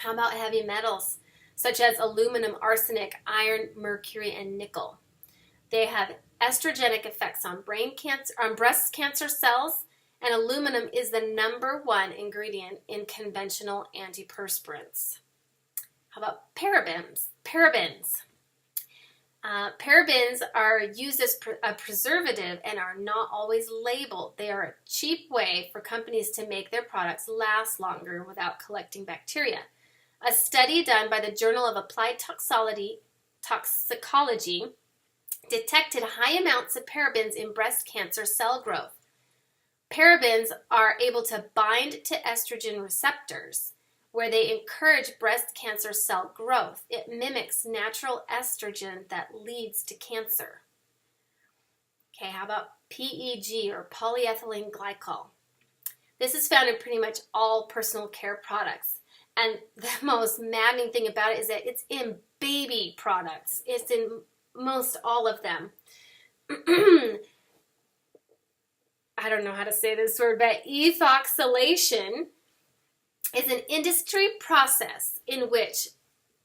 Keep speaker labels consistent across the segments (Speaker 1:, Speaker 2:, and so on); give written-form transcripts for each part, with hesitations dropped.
Speaker 1: How about heavy metals, such as aluminum, arsenic, iron, mercury, and nickel? They have estrogenic effects on brain cancer, on breast cancer cells, and aluminum is the #1 ingredient in conventional antiperspirants. How about parabens? Parabens are used as a preservative and are not always labeled. They are a cheap way for companies to make their products last longer without collecting bacteria. A study done by the Journal of Applied Toxicology detected high amounts of parabens in breast cancer cell growth. Parabens are able to bind to estrogen receptors, where they encourage breast cancer cell growth. It mimics natural estrogen that leads to cancer. Okay, how about PEG, or polyethylene glycol? This is found in pretty much all personal care products. And the most maddening thing about it is that it's in baby products. It's in most all of them. I don't know how to say this word, but ethoxylation is an industry process in which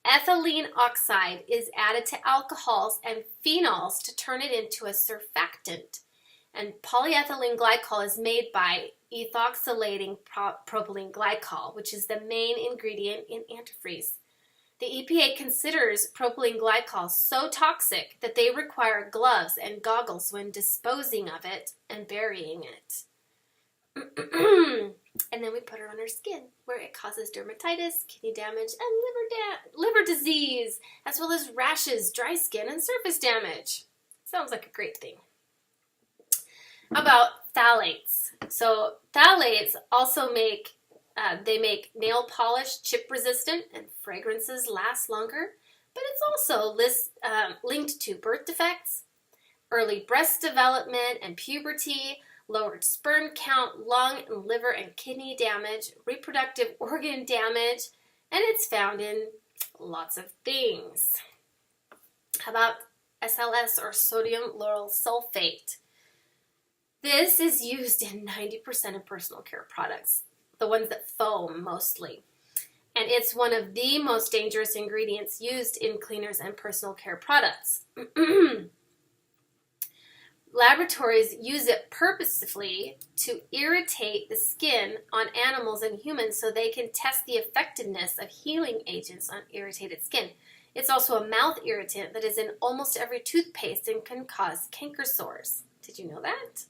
Speaker 1: ethylene oxide is added to alcohols and phenols to turn it into a surfactant. And polyethylene glycol is made by ethoxylating propylene glycol, which is the main ingredient in antifreeze. The EPA considers propylene glycol so toxic that they require gloves and goggles when disposing of it and burying it. And then we put it on our skin, where it causes dermatitis, kidney damage, and liver disease, as well as rashes, dry skin, and surface damage. Sounds like a great thing. How about phthalates? So phthalates also make nail polish chip resistant, and fragrances last longer, but it's also linked to birth defects, early breast development and puberty, lowered sperm count, lung and liver and kidney damage, reproductive organ damage, and it's found in lots of things. How about SLS, or sodium lauryl sulfate? This is used in 90% of personal care products, the ones that foam mostly. And it's one of the most dangerous ingredients used in cleaners and personal care products. Laboratories use it purposefully to irritate the skin on animals and humans so they can test the effectiveness of healing agents on irritated skin. It's also a mouth irritant that is in almost every toothpaste and can cause canker sores. Did you know that?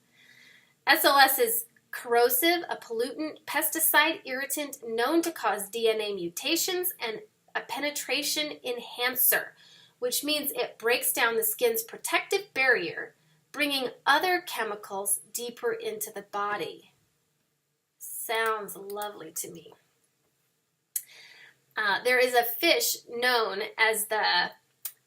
Speaker 1: SLS is corrosive, a pollutant, pesticide, irritant known to cause DNA mutations, and a penetration enhancer, which means it breaks down the skin's protective barrier, bringing other chemicals deeper into the body. Sounds lovely to me. There is a fish known as the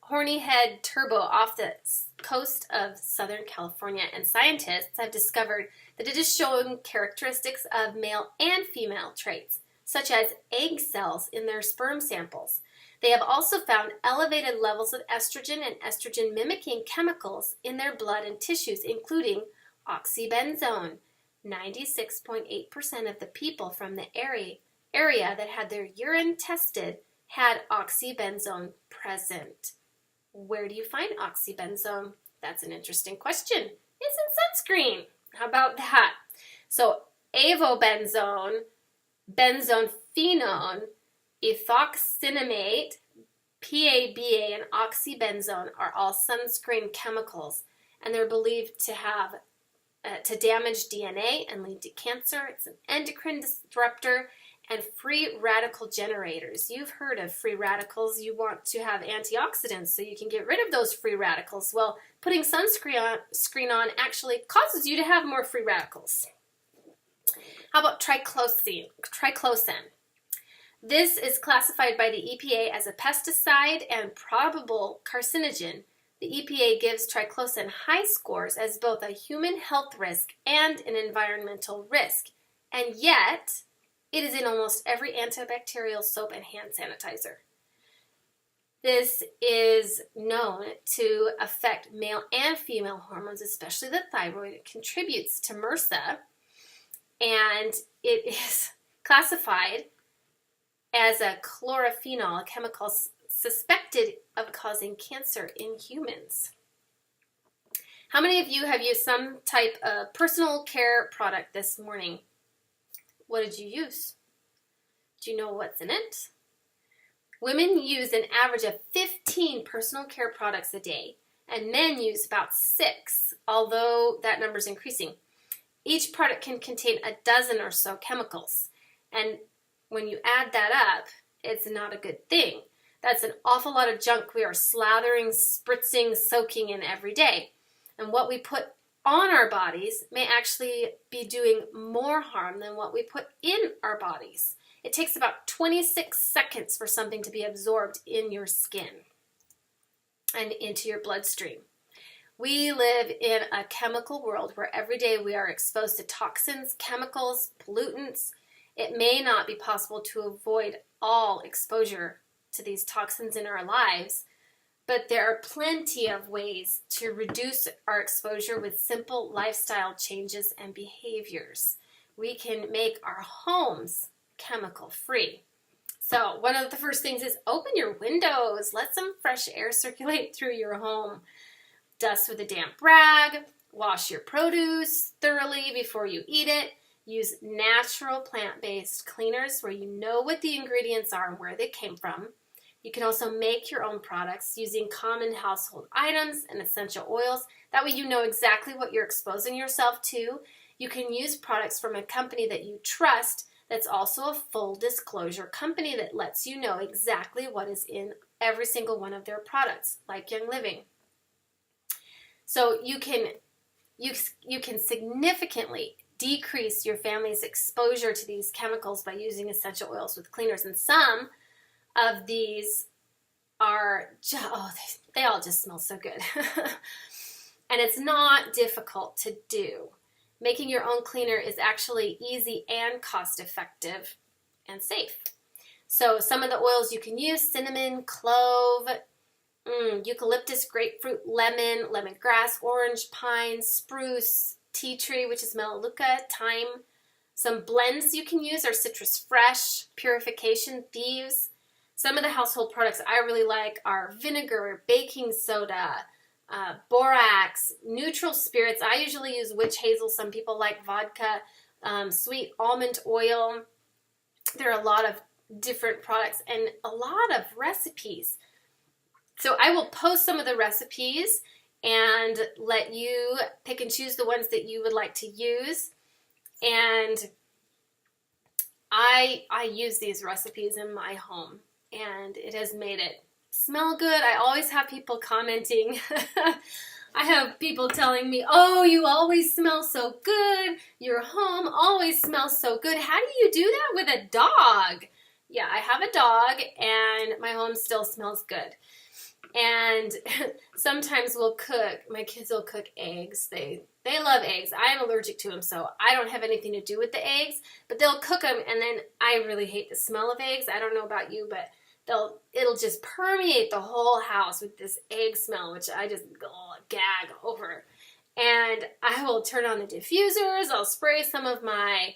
Speaker 1: horny-head turbo off the coast of Southern California, and scientists have discovered that it is showing characteristics of male and female traits, such as egg cells in their sperm samples. They have also found elevated levels of estrogen and estrogen-mimicking chemicals in their blood and tissues, including oxybenzone. 96.8% of the people from the area that had their urine tested had oxybenzone present. Where do you find oxybenzone? That's an interesting question. It's in sunscreen. How about that? So avobenzone, benzophenone, ethoxynimmate, PABA, and oxybenzone are all sunscreen chemicals, and they're believed to have to damage DNA and lead to cancer. It's an endocrine disruptor and free radical generators. You've heard of free radicals. You want to have antioxidants so you can get rid of those free radicals. Well, putting sunscreen on actually causes you to have more free radicals. How about triclosan? This is classified by the EPA as a pesticide and probable carcinogen. The EPA gives triclosan high scores as both a human health risk and an environmental risk. And yet, it is in almost every antibacterial soap and hand sanitizer. This is known to affect male and female hormones, especially the thyroid. It contributes to MRSA, and it is classified as a chlorophenol, a chemical suspected of causing cancer in humans. How many of you have used some type of personal care product this morning? What did you use? Do you know what's in it? Women use an average of 15 personal care products a day, and men use about 6, although that number is increasing. Each product can contain a dozen or so chemicals, and when you add that up, it's not a good thing. That's an awful lot of junk we are slathering, spritzing, soaking in every day. And what we put on our bodies may actually be doing more harm than what we put in our bodies. It takes about 26 seconds for something to be absorbed in your skin and into your bloodstream. We live in a chemical world where every day we are exposed to toxins, chemicals, pollutants. It may not be possible to avoid all exposure to these toxins in our lives, but there are plenty of ways to reduce our exposure with simple lifestyle changes and behaviors. We can make our homes chemical free. So one of the first things is open your windows. Let some fresh air circulate through your home. Dust with a damp rag. Wash your produce thoroughly before you eat it. Use natural plant-based cleaners where you know what the ingredients are and where they came from. You can also make your own products using common household items and essential oils. That way you know exactly what you're exposing yourself to. You can use products from a company that you trust that's also a full disclosure company that lets you know exactly what is in every single one of their products, like Young Living. So you can significantly decrease your family's exposure to these chemicals by using essential oils with cleaners. And some of these are, they all just smell so good. And it's not difficult to do. Making your own cleaner is actually easy and cost effective and safe. So some of the oils you can use: cinnamon, clove, eucalyptus, grapefruit, lemon, lemongrass, orange, pine, spruce, tea tree, which is melaleuca, thyme. Some blends you can use are citrus fresh, purification, thieves. Some of the household products I really like are vinegar, baking soda, borax, neutral spirits. I usually use witch hazel. Some people like vodka, sweet almond oil. There are a lot of different products and a lot of recipes. So I will post some of the recipes and let you pick and choose the ones that you would like to use. And I use these recipes in my home, and it has made it smell good. I always have people commenting. I have people telling me, oh, you always smell so good. Your home always smells so good. How do you do that with a dog? Yeah, I have a dog, and my home still smells good. And sometimes we'll cook, my kids will cook eggs. They love eggs. I am allergic to them, so I don't have anything to do with the eggs. But they'll cook them, and then I really hate the smell of eggs. I don't know about you, but it'll just permeate the whole house with this egg smell, which I just gag over. And I will turn on the diffusers. I'll spray some of my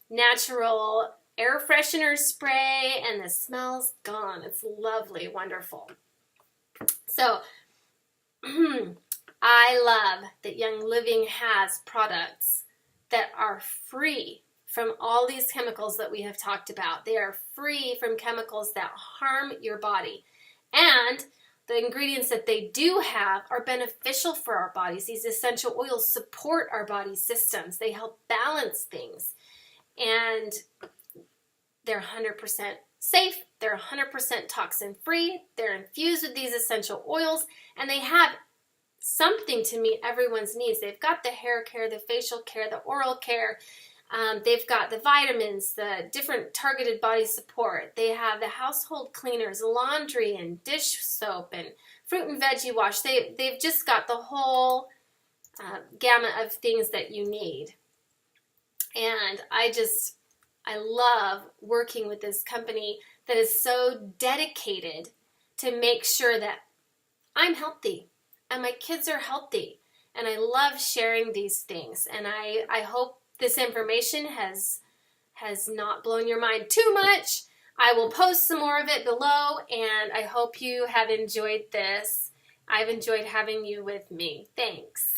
Speaker 1: natural air freshener spray, and the smell's gone. It's lovely, wonderful. So I love that Young Living has products that are free from all these chemicals that we have talked about. They are free from chemicals that harm your body. And the ingredients that they do have are beneficial for our bodies. These essential oils support our body systems. They help balance things. And they're 100% safe. They're 100% toxin free. They're infused with these essential oils, and they have something to meet everyone's needs. They've got the hair care, the facial care, the oral care. They've got the vitamins, the different targeted body support. They have the household cleaners, laundry and dish soap and fruit and veggie wash. They've just got the whole gamut of things that you need. And I love working with this company that is so dedicated to make sure that I'm healthy and my kids are healthy. And I love sharing these things. And I hope this information has not blown your mind too much. I will post some more of it below, and I hope you have enjoyed this. I've enjoyed having you with me. Thanks.